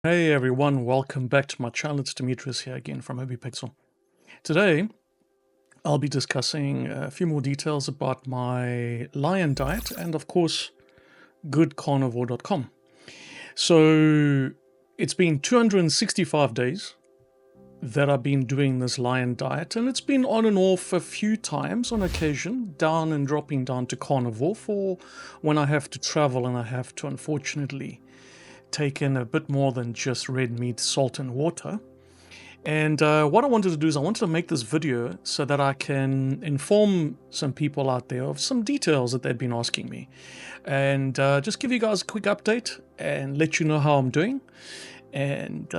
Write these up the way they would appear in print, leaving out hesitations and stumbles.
Hey everyone, welcome back to my channel. It's Dimitrios here again from OBIPIXEL. Today, I'll be discussing a few more details about my Lion diet and, of course, goodcarnivore.com. So, it's been 265 days that I've been doing this Lion diet, and it's been on and off a few times on occasion, down and dropping down to carnivore for when I have to travel and I have to, unfortunately, take in a bit more than just red meat, salt, and water. And what I wanted to do is I wanted to make this video so that I can inform some people out there of some details that they've been asking me. And just give you guys a quick update and let you know how I'm doing. And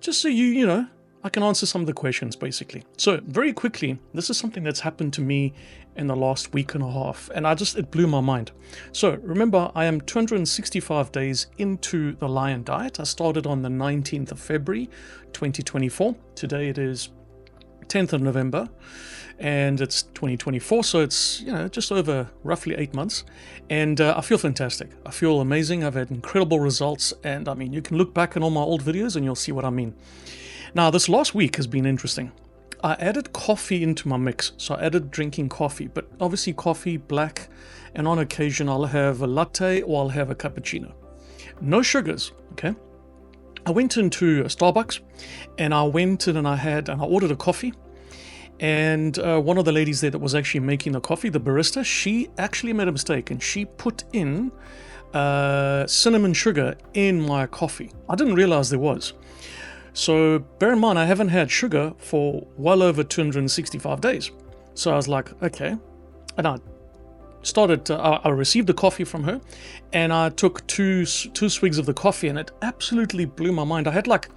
just so you know, I can answer some of the questions basically. So very quickly, this is something that's happened to me in the last week and a half, and it blew my mind. So remember, I am 265 days into the Lion diet. I started on the 19th of February 2024. Today it is 10th of November and it's 2024, so it's just over roughly 8 months, and I feel fantastic. I feel amazing. I've had incredible results, and I mean, you can look back at all my old videos and you'll see what I mean. Now, this last week has been interesting. I added coffee into my mix, so I added drinking coffee, but obviously coffee, black, and on occasion I'll have a latte or I'll have a cappuccino. No sugars, okay? I went into a Starbucks and I ordered a coffee, and one of the ladies there that was actually making the coffee, the barista, she actually made a mistake and she put in cinnamon sugar in my coffee. I didn't realize there was. So bear in mind, I haven't had sugar for well over 265 days. So I was like, okay. And I received the coffee from her, and I took two swigs of the coffee, and it absolutely blew my mind. I had like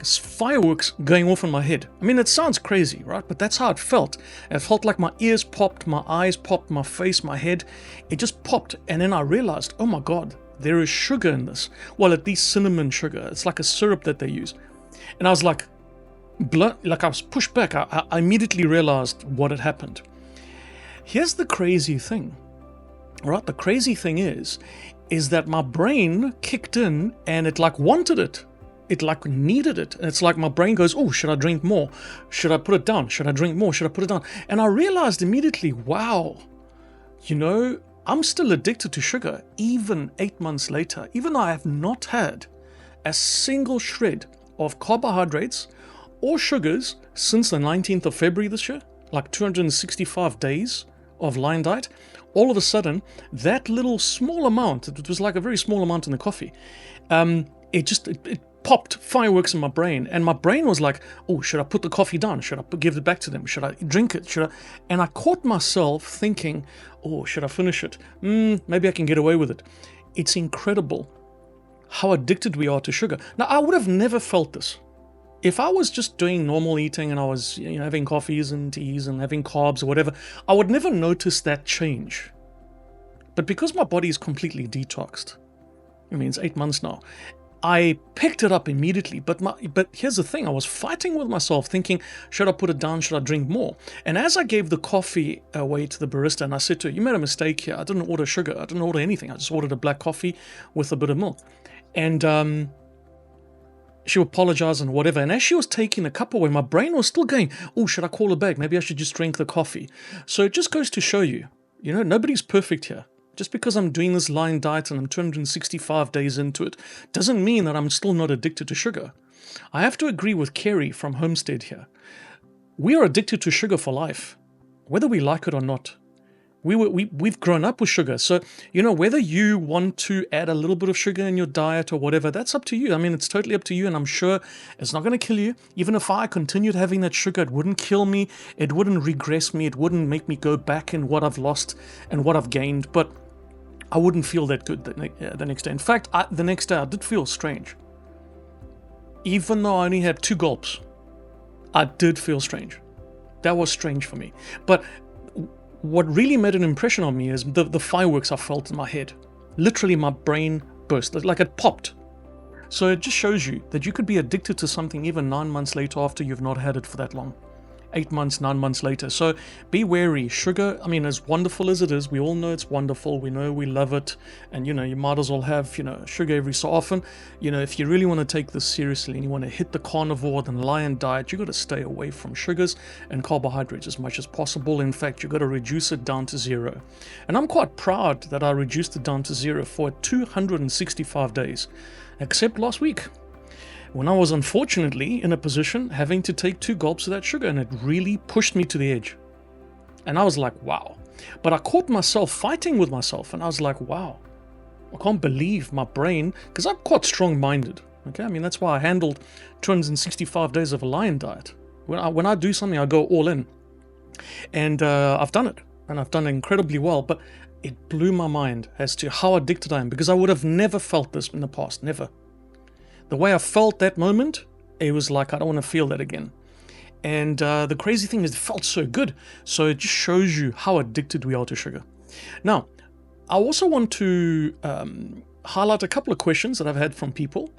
fireworks going off in my head. I mean, it sounds crazy, right? But that's how it felt. It felt like my ears popped, my eyes popped, my face, my head. It just popped. And then I realized, oh my God, there is sugar in this. Well, at least cinnamon sugar. It's like a syrup that they use. And I was like, I was pushed back. I immediately realized what had happened. Here's the crazy thing, right? The crazy thing is that my brain kicked in and it like wanted it. It like needed it. And it's like my brain goes, oh, should I drink more? Should I put it down? Should I drink more? Should I put it down? And I realized immediately, wow, I'm still addicted to sugar, even 8 months later, even though I have not had a single shred of carbohydrates or sugars since the 19th of February this year, like 265 days of Lion diet. All of a sudden, that little small amount, it was like a very small amount in the coffee, it popped fireworks in my brain, and my brain was like, oh, should I put the coffee down? Should I give it back to them? Should I drink it? And I caught myself thinking, oh, should I finish it? Maybe I can get away with it. It's incredible how addicted we are to sugar. Now, I would have never felt this if I was just doing normal eating and I was having coffees and teas and having carbs or whatever. I would never notice that change. But because my body is completely detoxed, I mean, it's 8 months now, I picked it up immediately. But here's the thing, I was fighting with myself thinking, should I put it down? Should I drink more? And as I gave the coffee away to the barista and I said to her, you made a mistake here. I didn't order sugar. I didn't order anything. I just ordered a black coffee with a bit of milk. And she apologized and whatever. And as she was taking the cup away, my brain was still going, oh, should I call her back? Maybe I should just drink the coffee. So it just goes to show you, nobody's perfect here. Just because I'm doing this Lion diet and I'm 265 days into it, doesn't mean that I'm still not addicted to sugar. I have to agree with Kerry from Homestead here. We are addicted to sugar for life, whether we like it or not. We've grown up with sugar. So, whether you want to add a little bit of sugar in your diet or whatever, that's up to you. I mean, it's totally up to you, and I'm sure it's not going to kill you. Even if I continued having that sugar, it wouldn't kill me. It wouldn't regress me. It wouldn't make me go back in what I've lost and what I've gained. But I wouldn't feel that good the next day. In fact, the next day I did feel strange. Even though I only had 2 gulps, I did feel strange. That was strange for me. But what really made an impression on me is the fireworks I felt in my head. Literally, my brain burst, like it popped. So it just shows you that you could be addicted to something even 9 months later after you've not had it for that long. 8 months, 9 months later. So be wary. Sugar, I mean, as wonderful as it is, we all know it's wonderful. We know we love it. And, you might as well have, sugar every so often. If you really want to take this seriously and you want to hit the carnivore and lion diet, you got to stay away from sugars and carbohydrates as much as possible. In fact, you got to reduce it down to zero. And I'm quite proud that I reduced it down to zero for 265 days, except last week, when I was unfortunately in a position having to take 2 gulps of that sugar, and it really pushed me to the edge. And I was like, wow. But I caught myself fighting with myself, and I was like, wow, I can't believe my brain, because I'm quite strong-minded. Okay, I mean, that's why I handled 265 days of a lion diet. When I do something, I go all in. And I've done it, and I've done it incredibly well, but it blew my mind as to how addicted I am, because I would have never felt this in the past, never. The way I felt that moment, it was like, I don't want to feel that again. And the crazy thing is, it felt so good. So it just shows you how addicted we are to sugar. Now, I also want to highlight a couple of questions that I've had from people.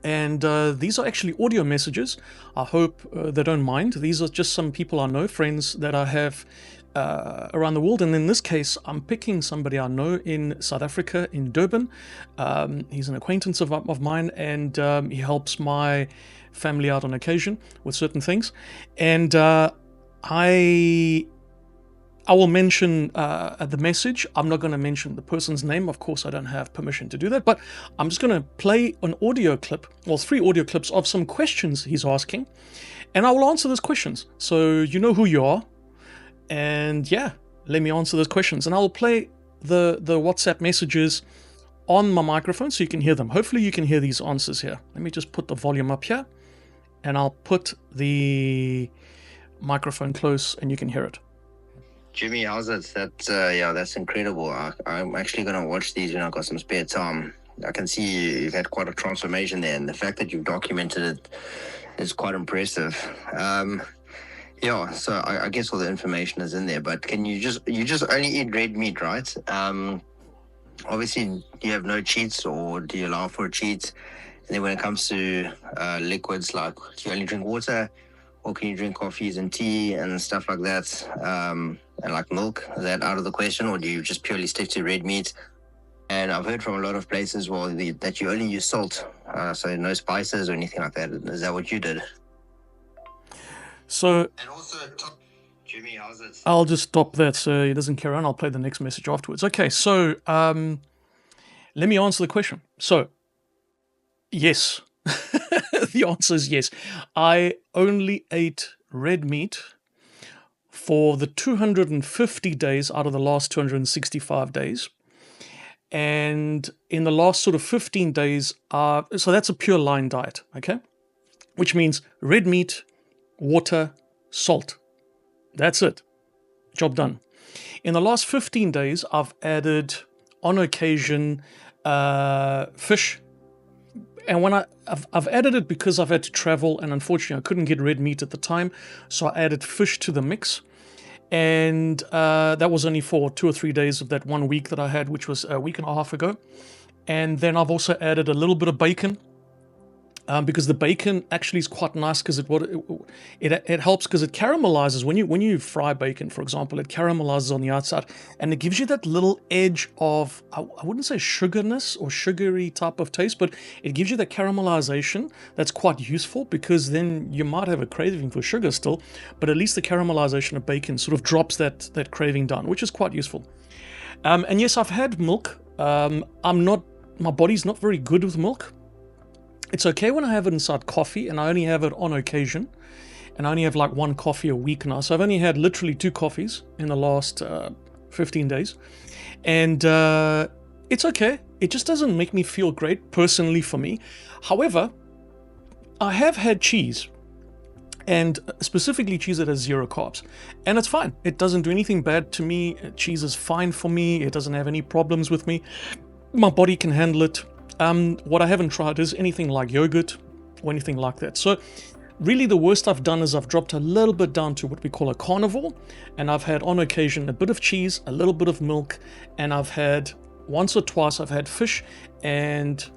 And these are actually audio messages. I hope they don't mind. These are just some people I know, friends that I have around the world. And in this case, I'm picking somebody I know in South Africa, in Durban. He's an acquaintance of mine, and he helps my family out on occasion with certain things. And I will mention the message. I'm not going to mention the person's name. Of course, I don't have permission to do that, but I'm just going to play an audio clip, well, 3 audio clips of some questions he's asking, and I will answer those questions. So you know who you are, and yeah, let me answer those questions. And I will play the WhatsApp messages on my microphone so you can hear them. Hopefully you can hear these answers here. Let me just put the volume up here, and I'll put the microphone close and you can hear it. Jimmy, how's it? That's incredible. I'm actually going to watch these when I've got some spare time. I can see you've had quite a transformation there, and the fact that you've documented it is quite impressive. So I guess all the information is in there, but you just only eat red meat, right? Obviously, do you have no cheats, or do you allow for a cheat? And then when it comes to liquids, like, do you only drink water, or can you drink coffees and tea and stuff like that? And like milk, is that out of the question, or do you just purely stick to red meat? And I've heard from a lot of places, that you only use salt, so no spices or anything like that. Is that what you did? So, and also, Jimmy, how's it? I'll just stop that so he doesn't carry on. I'll play the next message afterwards. Okay, so let me answer the question. So, yes. The answer is yes. I only ate red meat for the 250 days out of the last 265 days. And in the last sort of 15 days, so that's a pure lion diet, okay? Which means red meat, water, salt. That's it. Job done. In the last 15 days, I've added, on occasion, fish. And when I've added it because I've had to travel, and unfortunately I couldn't get red meat at the time, so I added fish to the mix. And that was only for 2 or 3 days of that 1 week that I had, which was a week and a half ago. And then I've also added a little bit of bacon, because the bacon actually is quite nice, because it helps, because it caramelizes when you fry bacon, for example. It caramelizes on the outside, and it gives you that little edge of, I wouldn't say sugarness or sugary type of taste, but it gives you that caramelization that's quite useful, because then you might have a craving for sugar still, but at least the caramelization of bacon sort of drops that craving down, which is quite useful. And yes, I've had milk. My body's not very good with milk. It's okay when I have it inside coffee, and I only have it on occasion, and I only have like 1 coffee a week now. So I've only had literally 2 coffees in the last 15 days. And it's okay. It just doesn't make me feel great, personally, for me. However, I have had cheese, and specifically cheese that has 0 carbs. And it's fine. It doesn't do anything bad to me. Cheese is fine for me. It doesn't have any problems with me. My body can handle it. What I haven't tried is anything like yogurt or anything like that. So really the worst I've done is I've dropped a little bit down to what we call a carnivore, and I've had on occasion a bit of cheese, a little bit of milk, and I've had once or twice I've had fish, and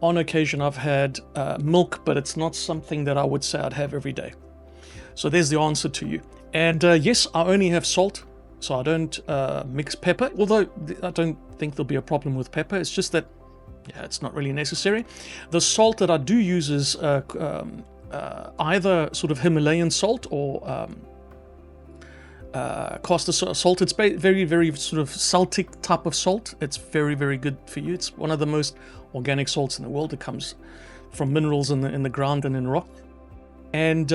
on occasion I've had milk, but it's not something that I would say I'd have every day. So there's the answer to you. And yes, I only have salt, so I don't mix pepper, although I don't think there'll be a problem with pepper. It's just that, yeah, it's not really necessary. The salt that I do use is either sort of Himalayan salt or caster salt. It's very, very sort of Celtic type of salt. It's very, very good for you. It's one of the most organic salts in the world. It comes from minerals in the ground and in rock. And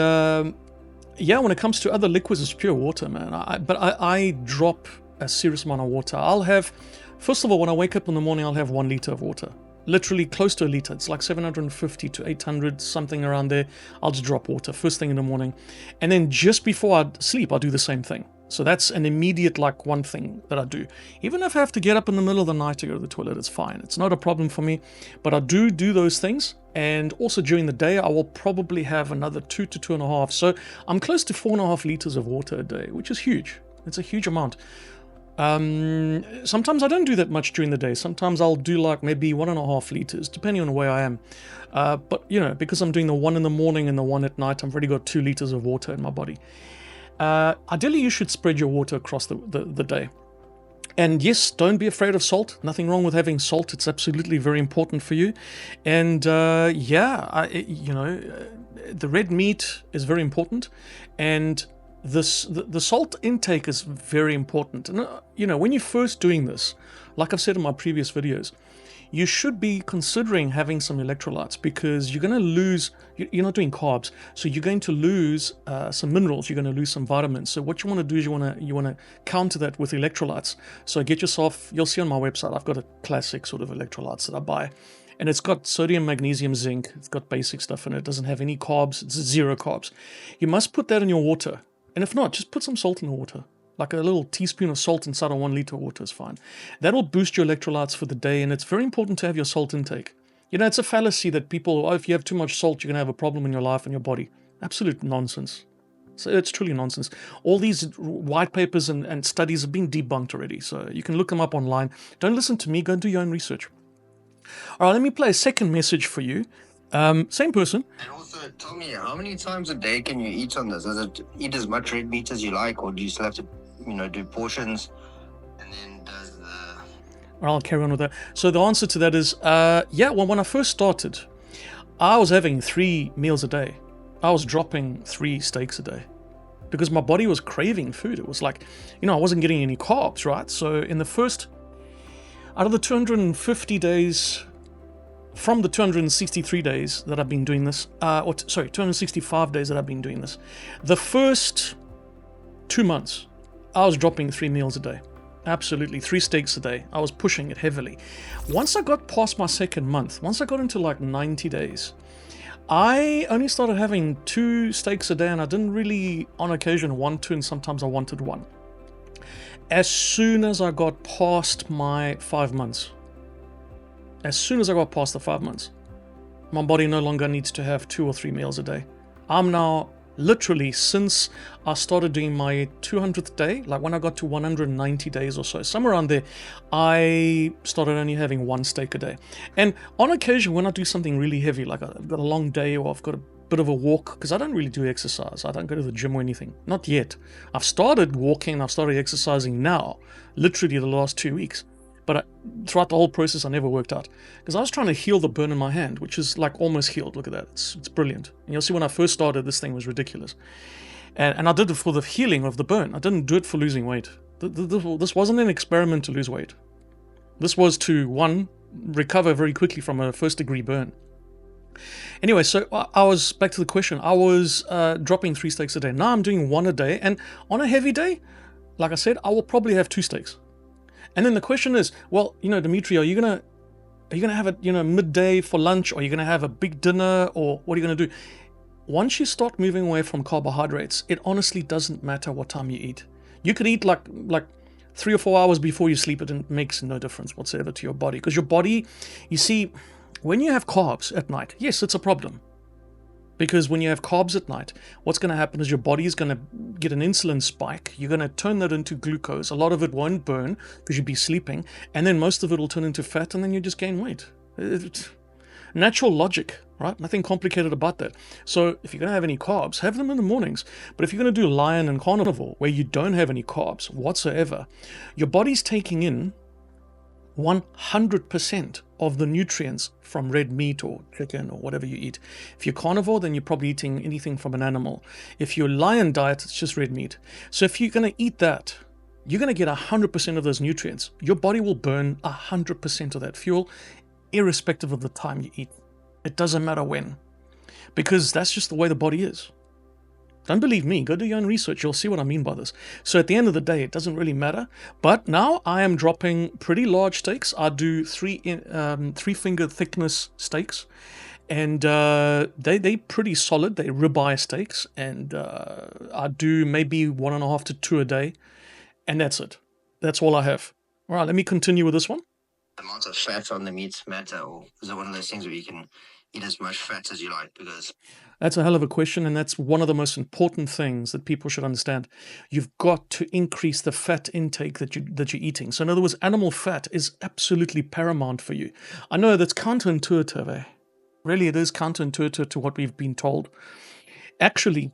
yeah, when it comes to other liquids, it's pure water, man. But I drop a serious amount of water. I'll have, first of all, when I wake up in the morning, I'll have 1 liter of water. Literally close to a liter. It's like 750 to 800, something around there. I'll just drop water first thing in the morning. And then just before I sleep, I'll do the same thing. So that's an immediate, like, one thing that I do. Even if I have to get up in the middle of the night to go to the toilet, it's fine. It's not a problem for me. But I do those things. And also during the day, I will probably have another 2 to 2.5. So I'm close to 4.5 liters of water a day, which is huge. It's a huge amount. Sometimes I don't do that much during the day. Sometimes I'll do like maybe 1.5 liters, depending on where I am. But, you know, because I'm doing the one in the morning and the one at night, I've already got 2 liters of water in my body. Ideally, you should spread your water across the day. And yes, don't be afraid of salt. Nothing wrong with having salt. It's absolutely very important for you. And yeah, you know, the red meat is very important. And the salt intake is very important. And you know, when you're first doing this, like I've said in my previous videos, you should be considering having some electrolytes, because you're going to lose, you're not doing carbs, so you're going to lose some minerals, you're going to lose some vitamins. So what you want to do is you want to counter that with electrolytes. So get yourself, you'll see on my website, I've got a classic sort of electrolytes that I buy. And it's got sodium, magnesium, zinc, it's got basic stuff in it, it doesn't have any carbs, it's 0 carbs. You must put that in your water. And if not, just put some salt in the water. Like a little teaspoon of salt inside of 1 liter of water is fine. That'll boost your electrolytes for the day, and it's very important to have your salt intake. You know, it's a fallacy that people, oh, if you have too much salt, you're going to have a problem in your life and your body. Absolute nonsense. So it's truly nonsense. All these white papers and studies have been debunked already, so you can look them up online. Don't listen to me, go and do your own research. All right, let me play a second message for you. Same person. And also, tell me, how many times a day can you eat on this? Does it eat as much red meat as you like, or do you still have to, you know, do portions? And then does the... I'll carry on with that. So the answer to that is, yeah, well, when I first started, I was having 3 meals a day. I was dropping 3 steaks a day because my body was craving food. It was like, you know, I wasn't getting any carbs, right? So in the first, out of the 250 days, from the 263 days that I've been doing this, 265 days that I've been doing this, the first 2 months, I was dropping 3 meals a day. Absolutely, 3 steaks a day. I was pushing it heavily. Once I got past my second month, once I got into like 90 days, I only started having 2 steaks a day, and I didn't really, on occasion, want to, and sometimes I wanted 1. As soon as I got past my 5 months, as soon as I got past the 5 months, my body no longer needs to have 2 or 3 meals a day. I'm now literally, since I started doing my 200th day, like when I got to 190 days or so, somewhere around there, I started only having 1 steak a day. And on occasion, when I do something really heavy, like I've got a long day or I've got a bit of a walk, because I don't really do exercise, I don't go to the gym or anything, not yet. I've started walking, I've started exercising now, literally the last 2 weeks. But throughout the whole process, I never worked out because I was trying to heal the burn in my hand, which is like almost healed. Look at that. It's brilliant. And you'll see when I first started, this thing was ridiculous. And I did it for the healing of the burn. I didn't do it for losing weight. This wasn't an experiment to lose weight. This was to, 1, recover very quickly from a first-degree burn. Anyway, so I was, back to the question, I was dropping 3 steaks a day. Now I'm doing 1 a day. And on a heavy day, like I said, I will probably have 2 steaks. And then the question is, well, you know, Dimitri, are you gonna have it, you know, midday for lunch, or are you gonna have a big dinner, or what are you gonna do? Once you start moving away from carbohydrates, it honestly doesn't matter what time you eat. You could eat like 3 or 4 hours before you sleep, it makes no difference whatsoever to your body. Because your body, you see, when you have carbs at night, yes, it's a problem. Because when you have carbs at night, what's going to happen is your body is going to get an insulin spike. You're going to turn that into glucose. A lot of it won't burn because you'll be sleeping. And then most of it will turn into fat, and then you just gain weight. Natural logic, right? Nothing complicated about that. So if you're going to have any carbs, have them in the mornings. But if you're going to do Lion and Carnivore, where you don't have any carbs whatsoever, your body's taking in 100% of the nutrients from red meat or chicken or whatever you eat. If you're carnivore, then you're probably eating anything from an animal. If you're Lion diet, it's just red meat. So if you're going to eat that, you're going to get 100% of those nutrients. Your body will burn 100% of that fuel, irrespective of the time you eat. It doesn't matter when, because that's just the way the body is. Don't believe me, go do your own research, you'll see what I mean by this. So at the end of the day, it doesn't really matter. But now I am dropping pretty large steaks. I do three finger thickness steaks, and they pretty solid. They're ribeye steaks, and I do maybe 1.5 to 2 a day, and that's it. That's all I have. All right, let me continue with this one. The amount of fat on the meat matter, or is it one of those things where you can eat as much fat as you like? Because that's a hell of a question, and that's one of the most important things that people should understand. You've got to increase the fat intake that you're eating. So in other words, animal fat is absolutely paramount for you. I know that's counterintuitive, eh? Really, it is counterintuitive to what we've been told. Actually,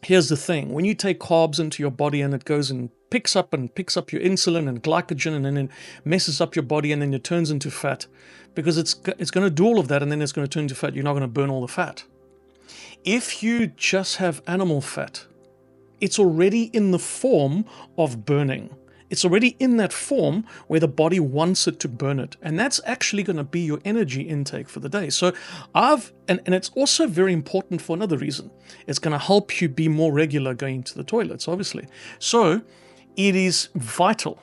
here's the thing. When you take carbs into your body and it goes and picks up your insulin and glycogen, and then it messes up your body, and then it turns into fat, because it's going to do all of that, and then it's going to turn into fat. You're not going to burn all the fat. If you just have animal fat, it's already in the form of burning. It's already in that form where the body wants it to burn it. And that's actually going to be your energy intake for the day. So and it's also very important for another reason. It's going to help you be more regular going to the toilets, obviously. So it is vital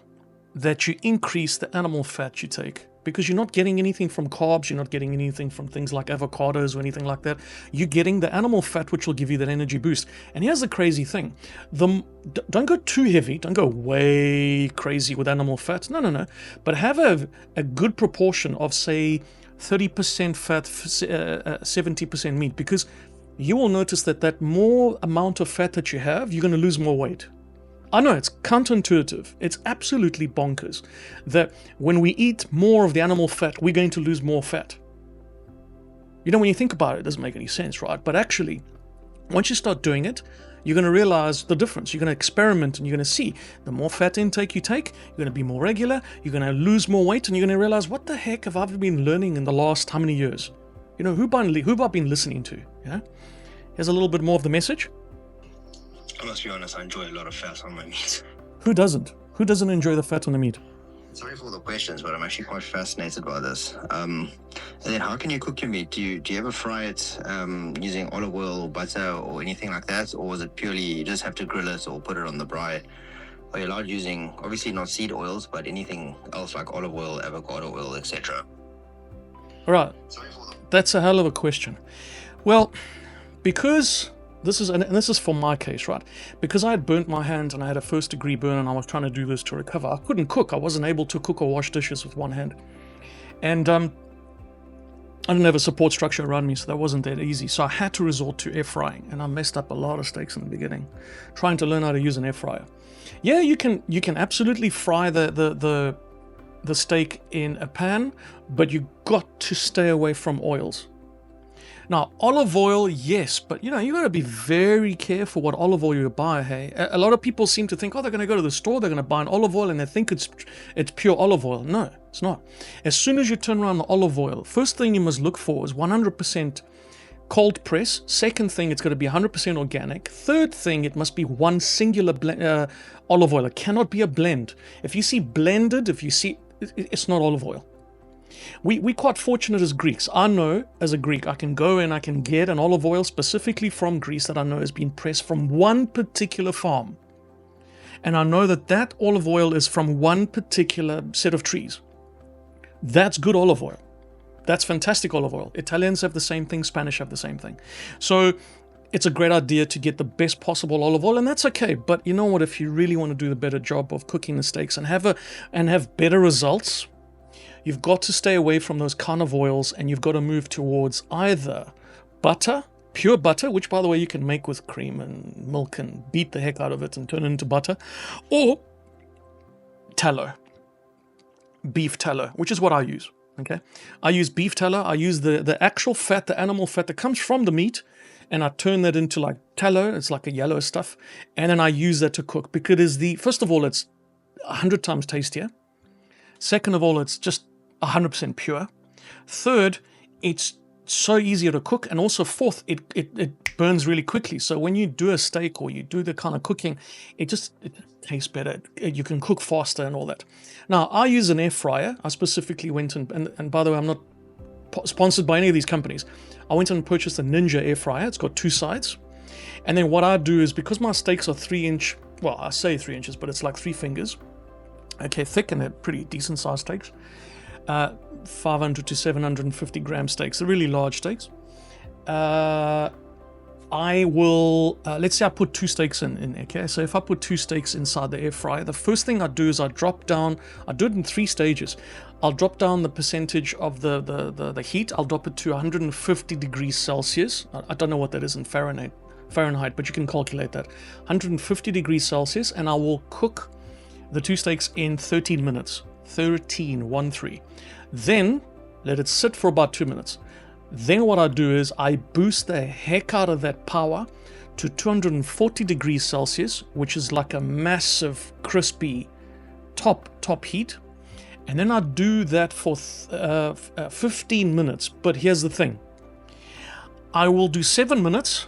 that you increase the animal fat you take, because you're not getting anything from carbs, you're not getting anything from things like avocados or anything like that. You're getting the animal fat, which will give you that energy boost. And here's the crazy thing. Don't go too heavy, don't go way crazy with animal fat. No. But have a good proportion of, say, 30% fat, 70% meat, because you will notice that more amount of fat that you have, you're going to lose more weight. I know it's counterintuitive. It's absolutely bonkers that when we eat more of the animal fat, we're going to lose more fat. You know, when you think about it, it doesn't make any sense, right? But actually, once you start doing it, you're going to realize the difference. You're going to experiment, and you're going to see the more fat intake you take, you're going to be more regular, you're going to lose more weight, and you're going to realize, what the heck have I been learning in the last how many years? You know, who have I been listening to? You know? Here's a little bit more of the message. I must be honest, I enjoy a lot of fat on my meat. Who doesn't? Who doesn't enjoy the fat on the meat? Sorry for all the questions, but I'm actually quite fascinated by this. And then how can you cook your meat? Do you ever fry it using olive oil or butter or anything like that? Or is it purely you just have to grill it or put it on the braai? Are you allowed using, obviously not seed oils, but anything else like olive oil, avocado oil, etc.? All right. That's a hell of a question. Well, because this is for my case, right? Because I had burnt my hand and I had a first degree burn, and I was trying to do this to recover. I couldn't cook. I wasn't able to cook or wash dishes with one hand. And I didn't have a support structure around me, so that wasn't that easy. So I had to resort to air frying, and I messed up a lot of steaks in the beginning, trying to learn how to use an air fryer. Yeah, you can absolutely fry the steak in a pan, but you got to stay away from oils. Now, olive oil, yes, but you got to be very careful what olive oil you buy, hey? A lot of people seem to think, they're going to go to the store, they're going to buy an olive oil, and they think it's pure olive oil. No, it's not. As soon as you turn around the olive oil, first thing you must look for is 100% cold press. Second thing, it's got to be 100% organic. Third thing, it must be one singular olive oil. It cannot be a blend. If you see blended, it's not olive oil. We're quite fortunate as Greeks. I know as a Greek, I can go and I can get an olive oil specifically from Greece that I know has been pressed from one particular farm. And I know that olive oil is from one particular set of trees. That's good olive oil. That's fantastic olive oil. Italians have the same thing. Spanish have the same thing. So it's a great idea to get the best possible olive oil, and that's okay. But you know what? If you really want to do the better job of cooking the steaks and have better results, you've got to stay away from those kind of oils, and you've got to move towards either butter, pure butter, which by the way you can make with cream and milk and beat the heck out of it and turn it into butter, or tallow, beef tallow, which is what I use. Okay, I use beef tallow. I use the actual fat, the animal fat that comes from the meat, and I turn that into like tallow. It's like a yellow stuff, and then I use that to cook because it is first of all, it's 100 times tastier. Second of all, it's just 100% pure. Third, it's so easier to cook, and also fourth, it burns really quickly. So when you do a steak or you do the kind of cooking, it tastes better. You can cook faster and all that. Now, I use an air fryer. I specifically went and by the way, I'm not sponsored by any of these companies. I went and purchased a Ninja air fryer. It's got 2 sides. And then what I do is, because my steaks are 3-inch, well, I say 3 inches, but it's like 3 fingers. Okay, thick, and they're pretty decent sized steaks. 500 to 750 gram steaks. They're really large steaks. I will, let's say I put 2 steaks in, okay? So if I put 2 steaks inside the air fryer, the first thing I do is I drop down, I do it in 3 stages. I'll drop down the percentage of the heat. I'll drop it to 150 degrees Celsius. I don't know what that is in Fahrenheit, but you can calculate that. 150 degrees Celsius, and I will cook the 2 steaks in 13 minutes. 13. Then let it sit for about 2 minutes. Then what I do is I boost the heck out of that power to 240 degrees Celsius, which is like a massive crispy top heat. And then I do that for 15 minutes. But here's the thing. I will do 7 minutes.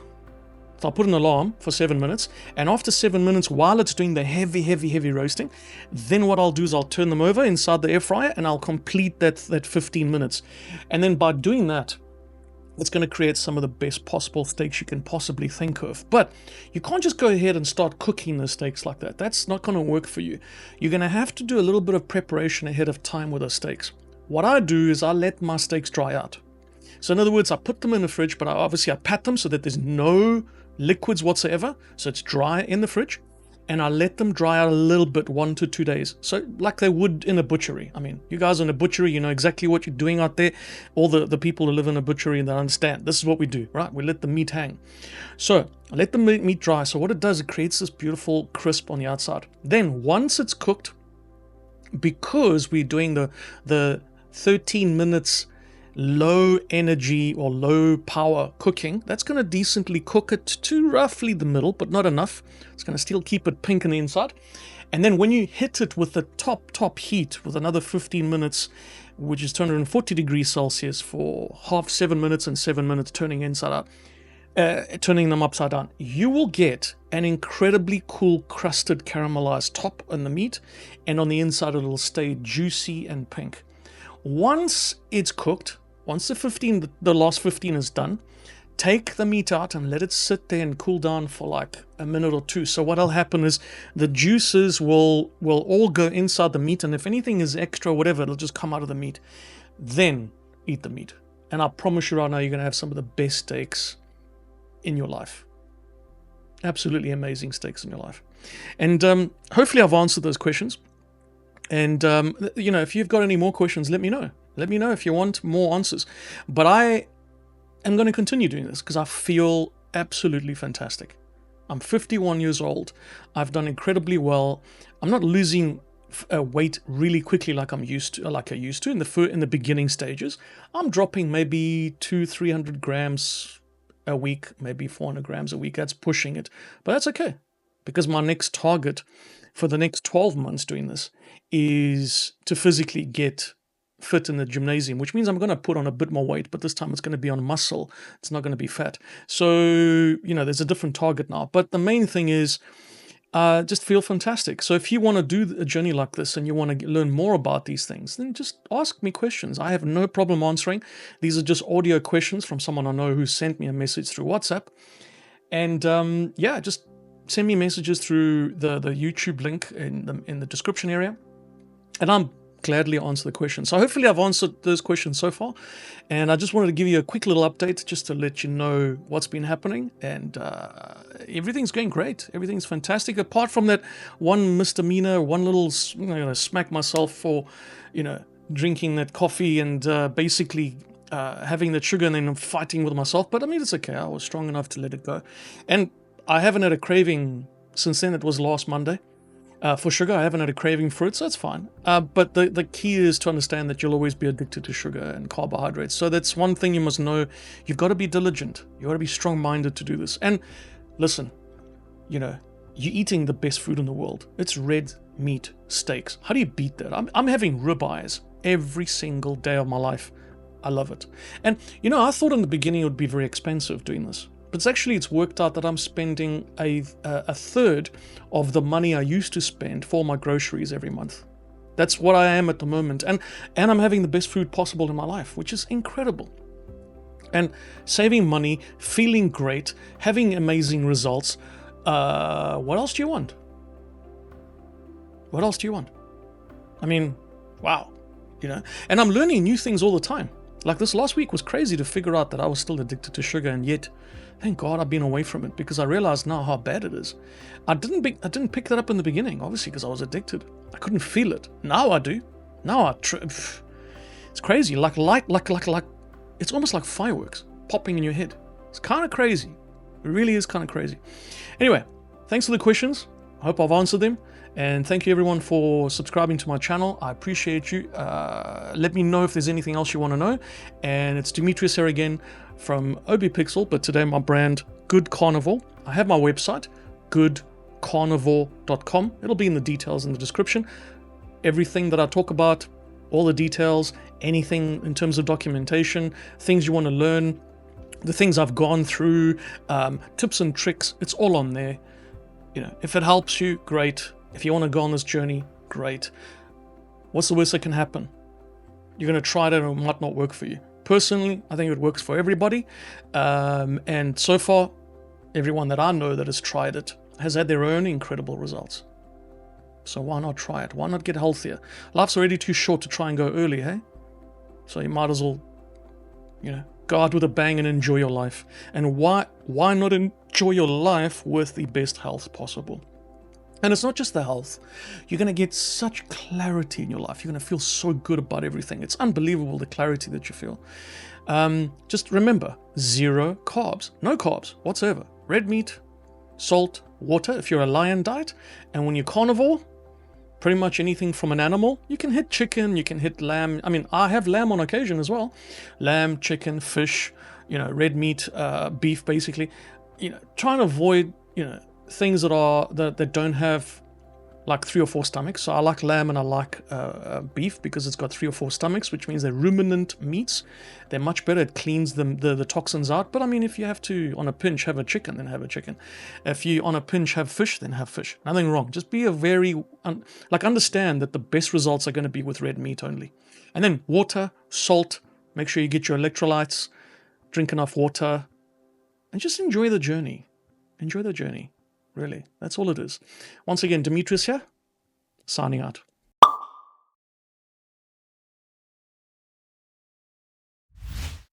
So I'll put an alarm for 7 minutes, and after 7 minutes, while it's doing the heavy roasting, then what I'll do is I'll turn them over inside the air fryer, and I'll complete that 15 minutes. And then by doing that, it's going to create some of the best possible steaks you can possibly think of. But you can't just go ahead and start cooking the steaks like that. That's not going to work for you. You're going to have to do a little bit of preparation ahead of time with those steaks. What I do is I let my steaks dry out. So in other words, I put them in the fridge, but I pat them so that there's no liquids whatsoever, so it's dry in the fridge, and I let them dry out a little bit, 1 to 2 days, so like they would in a butchery. I mean, you guys in a butchery, you know exactly what you're doing out there. All the people who live in a butchery, and they understand this is what we do, right? We let the meat hang. So I let the meat dry. So what it does, it creates this beautiful crisp on the outside. Then once it's cooked, because we're doing the 13 minutes low energy or low power cooking, that's going to decently cook it to roughly the middle, but not enough. It's going to still keep it pink on the inside. And then when you hit it with the top heat with another 15 minutes, which is 240 degrees Celsius for 7 minutes and 7 minutes, turning inside out, turning them upside down, you will get an incredibly cool crusted caramelized top on the meat, and on the inside it will stay juicy and pink. Once it's cooked, once the last 15 is done, take the meat out and let it sit there and cool down for like a minute or 2. So what'll happen is the juices will all go inside the meat, and if anything is extra, whatever, it'll just come out of the meat. Then eat the meat. And I promise you right now, you're going to have some of the best steaks in your life. Absolutely amazing steaks in your life. And hopefully I've answered those questions. And, if you've got any more questions, let me know. Let me know if you want more answers. But I am going to continue doing this because I feel absolutely fantastic. I'm 51 years old. I've done incredibly well. I'm not losing weight really quickly like I used to in the beginning stages. I'm dropping maybe 200-300 grams a week, maybe 400 grams a week. That's pushing it. But that's okay, because my next target for the next 12 months doing this is to physically get fit in the gymnasium, which means I'm going to put on a bit more weight, but this time it's going to be on muscle. It's not going to be fat. So, there's a different target now. But the main thing is just feel fantastic. So if you want to do a journey like this and you want to learn more about these things, then just ask me questions. I have no problem answering. These are just audio questions from someone I know who sent me a message through WhatsApp. And just send me messages through the YouTube link in the description area, and I'm gladly answer the questions. So hopefully I've answered those questions so far, and I just wanted to give you a quick little update just to let you know what's been happening. And everything's going great. Everything's fantastic, apart from that one misdemeanor, one little smack myself for drinking that coffee and basically having that sugar and then fighting with myself. But I mean, it's okay. I was strong enough to let it go, and I haven't had a craving since then. It was last Monday. For sugar, I haven't had a craving for it, so that's fine. But the key is to understand that you'll always be addicted to sugar and carbohydrates. So that's one thing you must know. You've got to be diligent. You've got to be strong-minded to do this. And listen, you're eating the best food in the world. It's red meat steaks. How do you beat that? I'm having ribeyes every single day of my life. I love it. And I thought in the beginning it would be very expensive doing this. But it's worked out that I'm spending a third of the money I used to spend for my groceries every month. That's what I am at the moment. And I'm having the best food possible in my life, which is incredible. And saving money, feeling great, having amazing results. What else do you want? What else do you want? I mean, wow. And I'm learning new things all the time. Like this last week was crazy to figure out that I was still addicted to sugar, and yet, thank God I've been away from it, because I realized now how bad it is. I didn't pick that up in the beginning, obviously, because I was addicted. I couldn't feel it. Now I do. Now it's crazy. Like it's almost like fireworks popping in your head. It's kind of crazy. It really is kind of crazy. Anyway, thanks for the questions. I hope I've answered them. And thank you everyone for subscribing to my channel. I appreciate you. Let me know if there's anything else you want to know. And it's Dimitrios here again from OBIPIXEL, but today my brand, Good Carnivore. I have my website, goodcarnivore.com. It'll be in the details in the description. Everything that I talk about, all the details, anything in terms of documentation, things you want to learn, the things I've gone through, tips and tricks, it's all on there. If it helps you, great. If you want to go on this journey, great. What's the worst that can happen? You're going to try it and it might not work for you. Personally, I think it works for everybody. And so far, everyone that I know that has tried it has had their own incredible results. So why not try it? Why not get healthier? Life's already too short to try and go early, hey? So you might as well, go out with a bang and enjoy your life. And why not enjoy your life with the best health possible? And it's not just the health. You're going to get such clarity in your life. You're going to feel so good about everything. It's unbelievable, the clarity that you feel. Just remember, 0 carbs. No carbs whatsoever. Red meat, salt, water if you're a Lion diet. And when you're carnivore, pretty much anything from an animal. You can hit chicken, you can hit lamb. I mean, I have lamb on occasion as well. Lamb, chicken, fish, red meat, beef, basically. Try and avoid, things that don't have like 3 or 4 stomachs. So I like lamb and I like beef because it's got 3 or 4 stomachs, which means they're ruminant meats. They're much better. It cleans the toxins out. But I mean, if you have to, on a pinch, have a chicken, then have a chicken. If you, on a pinch, have fish, then have fish. Nothing wrong. Just be understand that the best results are going to be with red meat only. And then water, salt, make sure you get your electrolytes, drink enough water, and just enjoy the journey. Enjoy the journey. Really, that's all it is. Once again, Dimitrios here, signing out.